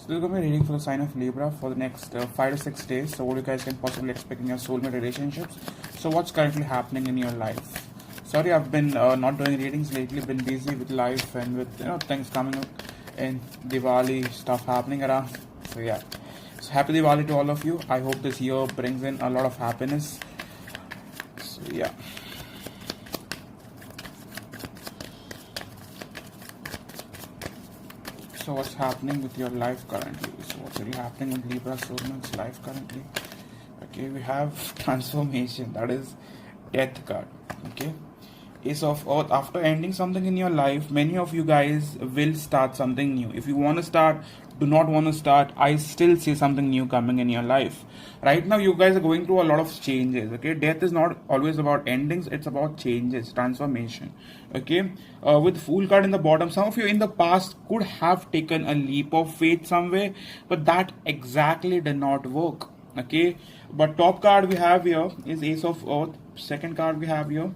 So this is going to be reading for the sign of Libra for the next 5 to 6 days. So what you guys can possibly expect in your soulmate relationships. So what's currently happening in your life? Sorry, I've been not doing readings lately. Been busy with life and with things coming up and Diwali stuff happening around. So yeah. So happy Diwali to all of you. I hope this year brings in a lot of happiness. So yeah. So what's happening with your life currently? So what's really happening with Libra soulmate's life currently? Okay, we have transformation. That is death card. Okay, Ace of Earth. After ending something in your life, many of you guys will start something new. If you want to start, do not want to start, I still see something new coming in your life. Right now you guys are going through a lot of changes. Okay, death is not always about endings, it's about changes, transformation. Okay, with Fool card in the bottom, some of you in the past could have taken a leap of faith somewhere, but that exactly did not work. Okay, but top card we have here is Ace of Earth. Second card we have here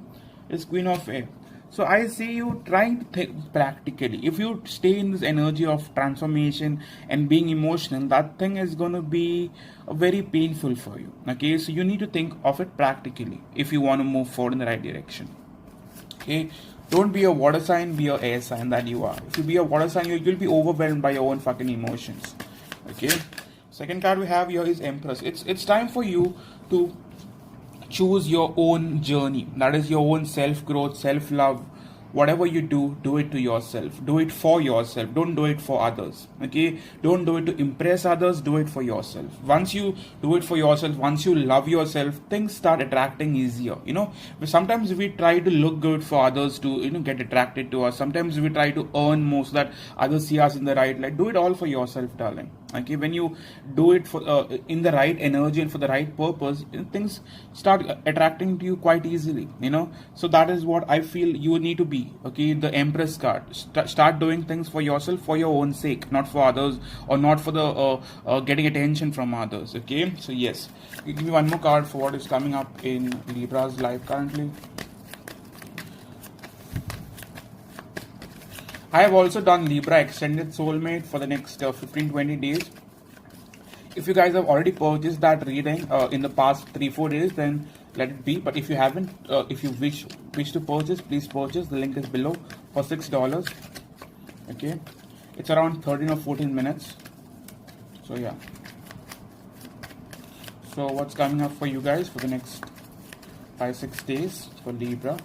is Queen of Air. So I see you trying to think practically. If you stay in this energy of transformation and being emotional, that thing is going to be very painful for you. Okay, so you need to think of it practically if you want to move forward in the right direction. Okay, don't be a water sign, be a air sign that you are. If you be a water sign, you'll be overwhelmed by your own fucking emotions. Okay, second card we have here is Empress. It's time for you to choose your own journey. That is your own self growth, self love. Whatever you do it to yourself. Do it for yourself. Don't do it for others. Okay, don't do it to impress others. Do it for yourself. Once you do it for yourself, once you love yourself, things start attracting easier. Sometimes we try to look good for others to get attracted to us. Sometimes we try to earn more so that others see us in the right light. Do it all for yourself, darling. Okay, when you do it for in the right energy and for the right purpose, things start attracting to you quite easily. So that is what I feel you need to be. Okay, the Empress card. Start doing things for yourself, for your own sake, not for others, or not for the getting attention from others. Okay, so yes, you give me one more card for what is coming up in Libra's life currently. I have also done Libra Extended Soulmate for the next 15-20 days. If you guys have already purchased that reading in the past 3-4 days, then let it be. But if you haven't, if you wish to purchase, please purchase. The link is below for $6. Okay, it's around 13 or 14 minutes. So yeah. So what's coming up for you guys for the next 5-6 days for Libra?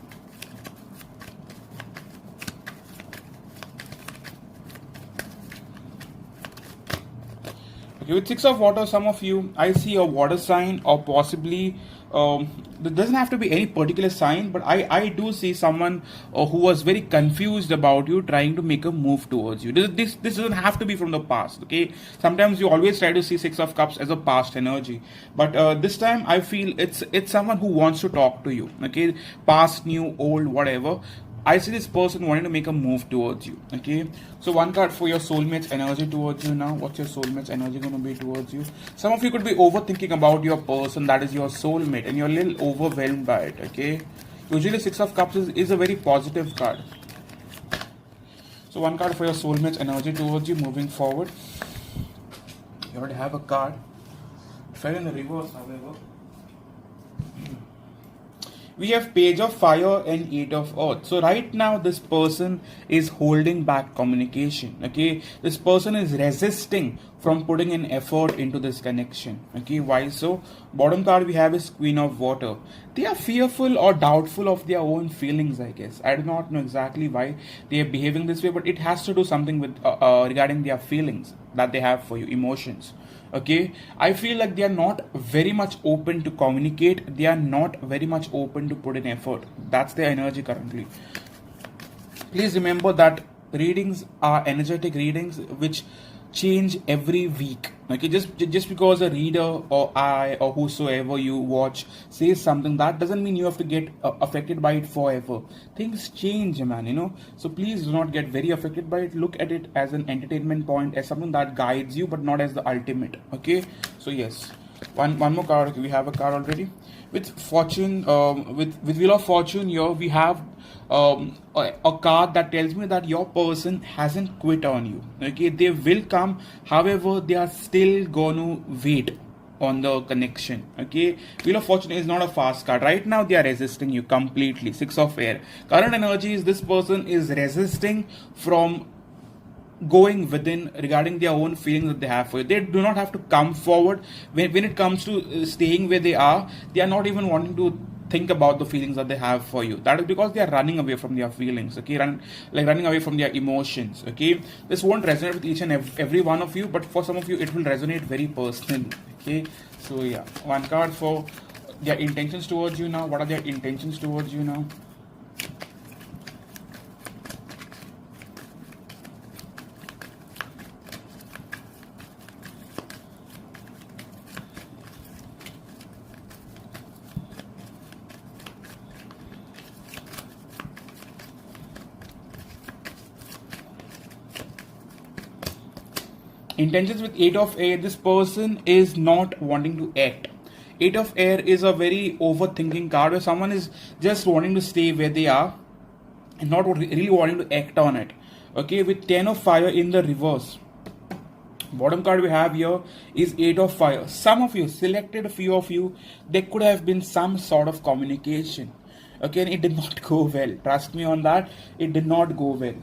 Okay, with Six of Water, some of you, I see a water sign or possibly, there doesn't have to be any particular sign, but I do see someone who was very confused about you trying to make a move towards you. This doesn't have to be from the past, okay? Sometimes you always try to see Six of Cups as a past energy, but this time I feel it's someone who wants to talk to you, okay? Past, new, old, whatever. I see this person wanting to make a move towards you. Okay, so one card for your soulmate's energy towards you now. What's your soulmate's energy going to be towards you? Some of you could be overthinking about your person that is your soulmate, and you're a little overwhelmed by it. Okay, usually Six of Cups is a very positive card. So one card for your soulmate's energy towards you moving forward. You already have a card. Fell in the reverse, however. We have Page of Fire and Eight of Earth. So right now this person is holding back communication. Okay, this person is resisting from putting in effort into this connection. Okay, why so? Bottom card we have is Queen of Water. They are fearful or doubtful of their own feelings, I guess. I do not know exactly why they are behaving this way, but it has to do something with regarding their feelings that they have for you, emotions. Okay, I feel like they are not very much open to communicate. They are not very much open to put in effort. That's their energy currently. Please remember that readings are energetic readings which change every week. Okay, just because a reader or I or whosoever you watch says something, that doesn't mean you have to get affected by it forever. Things change, man. So please do not get very affected by it. Look at it as an entertainment point, as something that guides you, but not as the ultimate. Okay, so yes. One more card. Okay, we have a card already. With fortune, with Wheel of Fortune here, we have a card that tells me that your person hasn't quit on you. Okay, they will come. However, they are still gonna wait on the connection. Okay, Wheel of Fortune is not a fast card. Right now, they are resisting you completely. Six of Air. Current energy is this person is resisting from going within regarding their own feelings that they have for you. They do not have to come forward when it comes to staying where they are. They are not even wanting to think about the feelings that they have for you. That is because they are running away from their feelings. Okay, running away from their emotions. Okay, this won't resonate with each and every one of you, but for some of you it will resonate very personally. Okay, so yeah, one card for their intentions towards you now. What are their intentions towards you now? Intentions with Eight of Air, this person is not wanting to act. Eight of Air is a very overthinking card where someone is just wanting to stay where they are and not really wanting to act on it. Okay, with 10 of Fire in the reverse. Bottom card we have here is Eight of Fire. Some of you, selected a few of you, there could have been some sort of communication. Okay, and it did not go well. Trust me on that, it did not go well.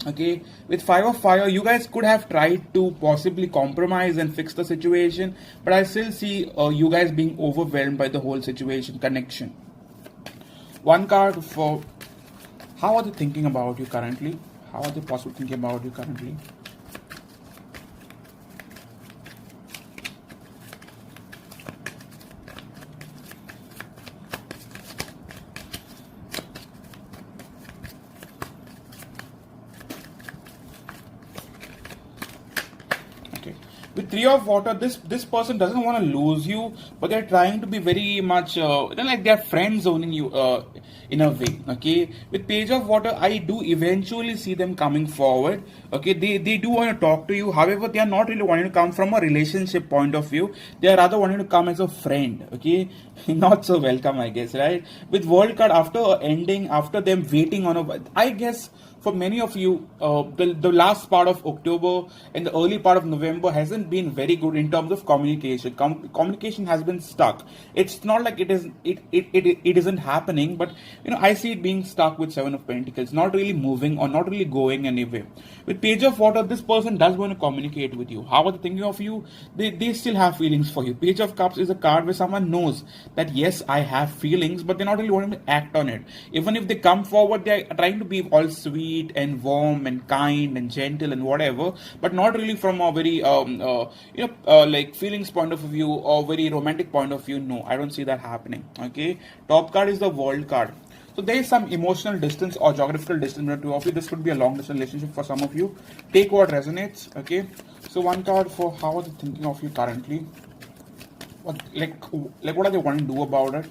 Okay, with Five of Fire, you guys could have tried to possibly compromise and fix the situation, but I still see you guys being overwhelmed by the whole situation connection. One card for how are they thinking about you currently? How are they possibly thinking about you currently? With Three of Water, this person doesn't want to lose you, but they're trying to be very much like they're friend zoning you in a way. Okay, with Page of Water, I do eventually see them coming forward. Okay, they do want to talk to you. However, they are not really wanting to come from a relationship point of view. They are rather wanting to come as a friend. Okay, not so welcome, I guess, right? With World card, after ending, after them waiting on a, I guess for many of you, the last part of October and the early part of November hasn't been very good in terms of communication. Communication has been stuck. It's not like it isn't happening, but I see it being stuck with Seven of Pentacles, not really moving or not really going anywhere. With Page of Water, this person does want to communicate with you. How are they thinking of you? They still have feelings for you. Page of Cups is a card where someone knows that yes, I have feelings, but they're not really wanting to act on it. Even if they come forward, they're trying to be all sweet and warm and kind and gentle and whatever, but not really from a very like feelings point of view or very romantic point of view. No, I don't see that happening. Okay, top card is the World card. So there is some emotional distance or geographical distance between two of you. This could be a long distance relationship for some of you. Take what resonates. Okay, so one card for how are they thinking of you currently? What what are they wanting to do about it?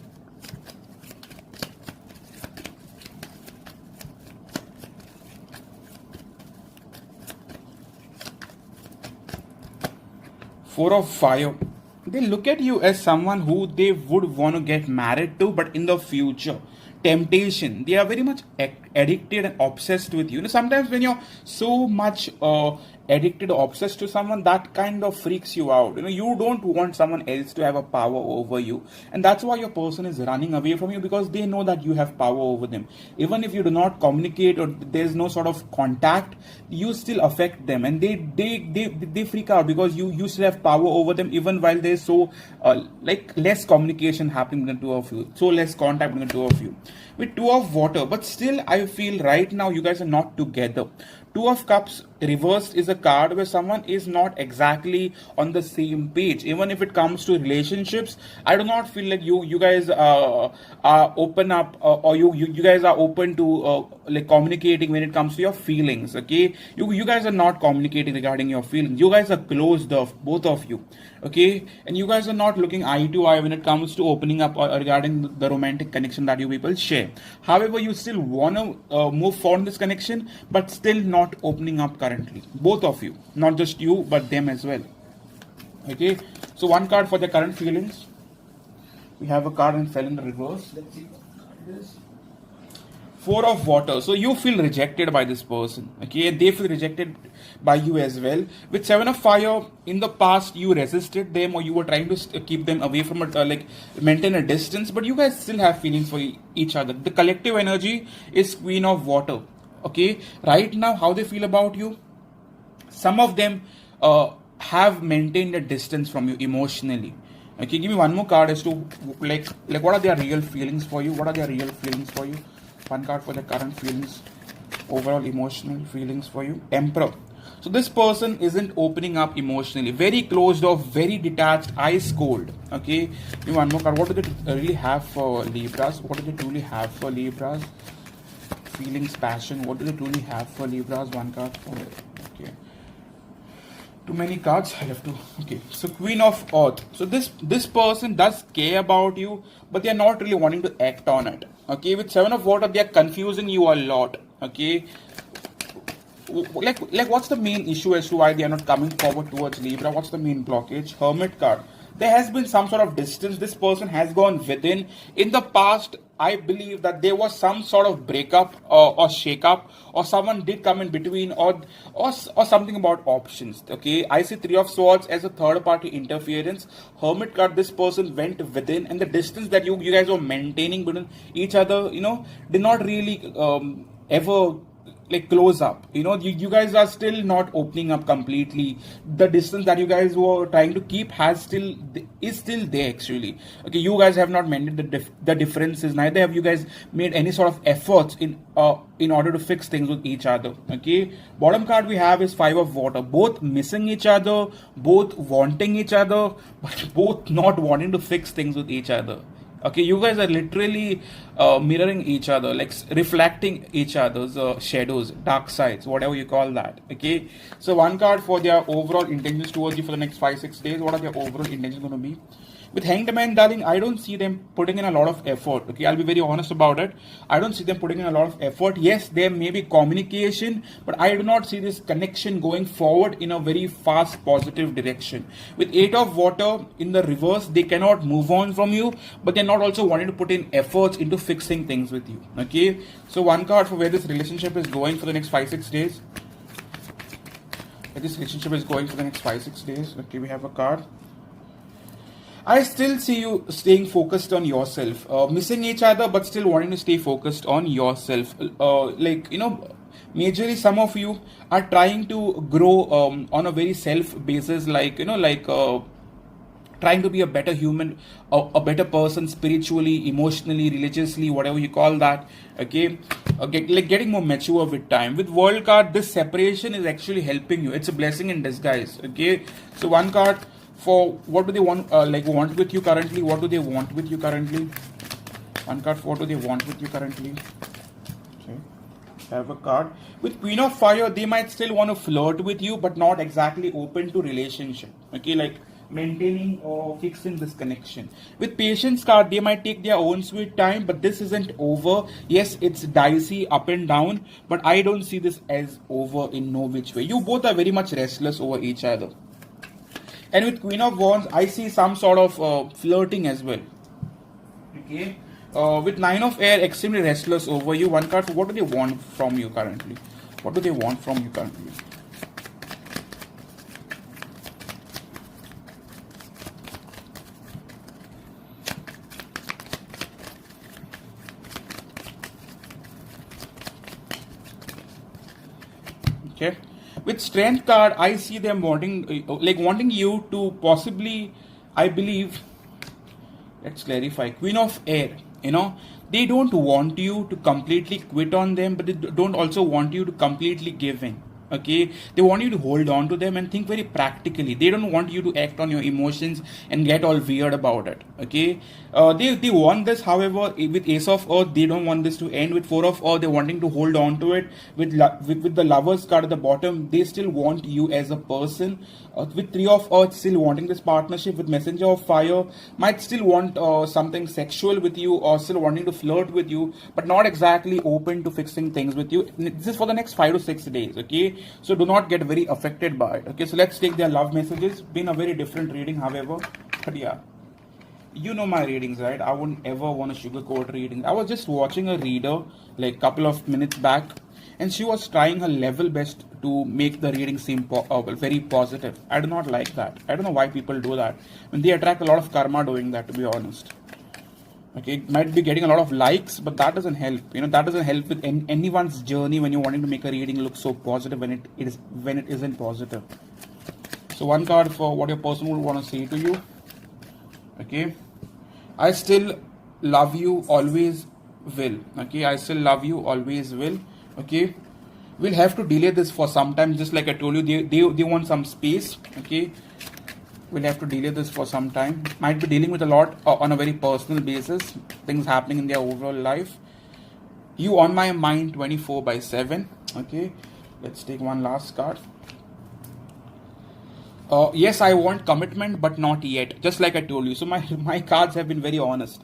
Four of Fire. They look at you as someone who they would want to get married to, but in the future. Temptation. They are very much addicted and obsessed with you. Sometimes when you're so much addicted or obsessed to someone, that kind of freaks you out. You don't want someone else to have a power over you, and that's why your person is running away from you, because they know that you have power over them. Even if you do not communicate or there's no sort of contact, you still affect them, and they freak out because you still have power over them, even while there's so less communication happening between the two of you, so less contact between the two of you. With Two of Water, but still I feel right now you guys are not together. Two of Cups reversed is a card where someone is not exactly on the same page. Even if it comes to relationships, I do not feel like you guys are open up or you guys are open to communicating when it comes to your feelings. Okay, you guys are not communicating regarding your feelings. You guys are closed off, both of you. Okay, and you guys are not looking eye to eye when it comes to opening up or regarding the romantic connection that you people share. However, you still want to move forward in this connection, but still not opening up currently. Both of you, not just you, but them as well. Okay, So one card for the current feelings. We have a card and fell in the reverse. Let's see what card it is. Four of water. So you feel rejected by this person. Okay, they feel rejected by you as well. With seven of fire, in the past you resisted them or you were trying to keep them away from it, like maintain a distance. But you guys still have feelings for each other. The collective energy is queen of water. Okay, right now how they feel about you. Some of them have maintained a distance from you emotionally. Okay, give me one more card as to like what are their real feelings for you. What are their real feelings for you? One card for the current feelings, overall emotional feelings for you. Emperor. So this person isn't opening up emotionally. Very closed off, very detached, eyes cold. Okay. Give me one more card. What do they really have for Libras? What do they truly have for Libras? Feelings, passion. What do they truly have for Libras? One card for it. Okay. Too many cards. I have to. Okay. So Queen of Earth. So this person does care about you, but they are not really wanting to act on it. Okay. With Seven of Water, they are confusing you a lot. Okay. Like what's the main issue as to why they are not coming forward towards Libra? What's the main blockage? Hermit card. There has been some sort of distance. This person has gone within. In the past, I believe that there was some sort of breakup or shake-up, or someone did come in between, or something about options. Okay, I see Three of Swords as a third-party interference. Hermit card. This person went within, and the distance that you guys were maintaining between each other, did not really ever like close up. You guys are still not opening up completely. The distance that you guys were trying to keep is still there actually. Okay, you guys have not mended the differences. Neither have you guys made any sort of efforts in order to fix things with each other. Okay, bottom card we have is Five of Water. Both missing each other, both wanting each other, but both not wanting to fix things with each other. Okay, you guys are literally mirroring each other, like reflecting each other's shadows, dark sides, whatever you call that. Okay, so one card for their overall intentions towards you for the next 5-6 days. What are their overall intentions going to be? With Hanged Man, darling, I don't see them putting in a lot of effort. Okay, I'll be very honest about it. I don't see them putting in a lot of effort. Yes, there may be communication, but I do not see this connection going forward in a very fast, positive direction. With Eight of Water in the reverse, they cannot move on from you, but they're not also wanting to put in efforts into fixing things with you. Okay, so one card for where this relationship is going for the next 5-6 days. Where this relationship is going for the next 5-6 days. Okay, we have a card. I still see you staying focused on yourself, missing each other, but still wanting to stay focused on yourself. Majorly some of you are trying to grow on a very self basis, trying to be a better human, a better person, spiritually, emotionally, religiously, whatever you call that. Okay, like getting more mature with time. With World card, this separation is actually helping you. It's a blessing in disguise. Okay, so one card for what do they want want with you currently. What do they want with you currently? One card for what do they want with you currently. Okay, have a card. With Queen of Fire, they might still want to flirt with you, but not exactly open to relationship. Okay, like maintaining or fixing this connection. With Patience card, they might take their own sweet time, but this isn't over. Yes, it's dicey, up and down, but I don't see this as over in no which way. You both are very much restless over each other. And with Queen of Wands, I see some sort of flirting as well. Okay. With Nine of Air, extremely restless over you. One card for what do they want from you currently? What do they want from you currently? Okay. With Strength card, I see them wanting you to possibly, I believe, let's clarify. Queen of Air, they don't want you to completely quit on them, but they don't also want you to completely give in. Okay, they want you to hold on to them and think very practically. They don't want you to act on your emotions and get all weird about it. Okay, they want this. However, with Ace of Earth, they don't want this to end. With Four of Earth, they're wanting to hold on to it. With the Lovers card at the bottom, they still want you as a person. With Three of Earth, still wanting this partnership. With Messenger of Fire, might still want something sexual with you, or still wanting to flirt with you, but not exactly open to fixing things with you. This is for the next 5 to 6 days. Okay, So do not get very affected by it. Okay, so let's take their love messages. Been a very different reading, however, but yeah, you know my readings, right? I wouldn't ever want to sugarcoat reading. I was just watching a reader like a couple of minutes back, and she was trying her level best to make the reading seem very positive. I do not like that. I don't know why people do that. When they attract a lot of karma doing that, to be honest. Okay, it might be getting a lot of likes, but that doesn't help. That doesn't help with anyone's journey when you're wanting to make a reading look so positive when it isn't positive. So one card for what your person would want to say to you. Okay, I still love you, always will. Okay, I still love you, always will. Okay, we'll have to delay this for some time, just like I told you. They want some space. Okay, we'll have to delay this for some time. Might be dealing with a lot on a very personal basis, things happening in their overall life. You on my mind 24/7. Okay, let's take one last card. Yes, I want commitment, but not yet. Just like I told you. So my cards have been very honest.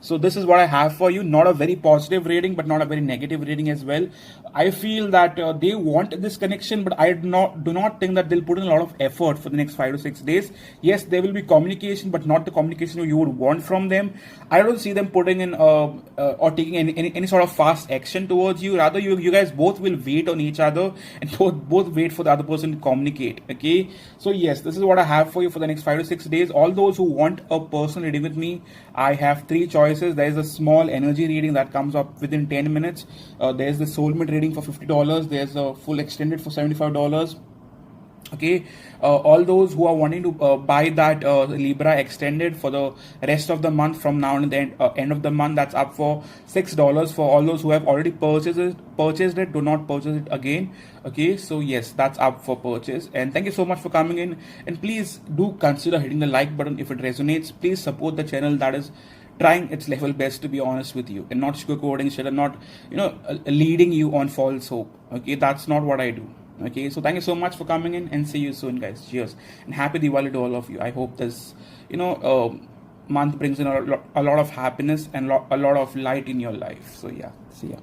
So this is what I have for you. Not a very positive reading, but not a very negative reading as well. I feel that they want this connection, but I do not think that they'll put in a lot of effort for the next 5 to 6 days. Yes, there will be communication, but not the communication you would want from them. I don't see them putting in or taking any sort of fast action towards you. Rather, you guys both will wait on each other and both wait for the other person to communicate. Okay. So yes, this is what I have for you for the next 5 to 6 days. All those who want a personal reading with me, I have 3 choices. There is a small energy reading that comes up within 10 minutes. There's the soulmate reading for $50. There's a full extended for $75. Okay, all those who are wanting to buy that Libra extended for the rest of the month from now and the end of the month, that's up for $6. For all those who have already purchased it, do not purchase it again. Okay, so yes, that's up for purchase. And thank you so much for coming in, and please do consider hitting the like button if it resonates. Please support the channel that is trying its level best, to be honest with you, and not sugarcoating shit and not leading you on false hope. Okay, that's not what I do. Okay, so thank you so much for coming in, and see you soon, guys. Cheers and happy Diwali to all of you. I hope this month brings in a lot of happiness and a lot of light in your life. So yeah, see ya.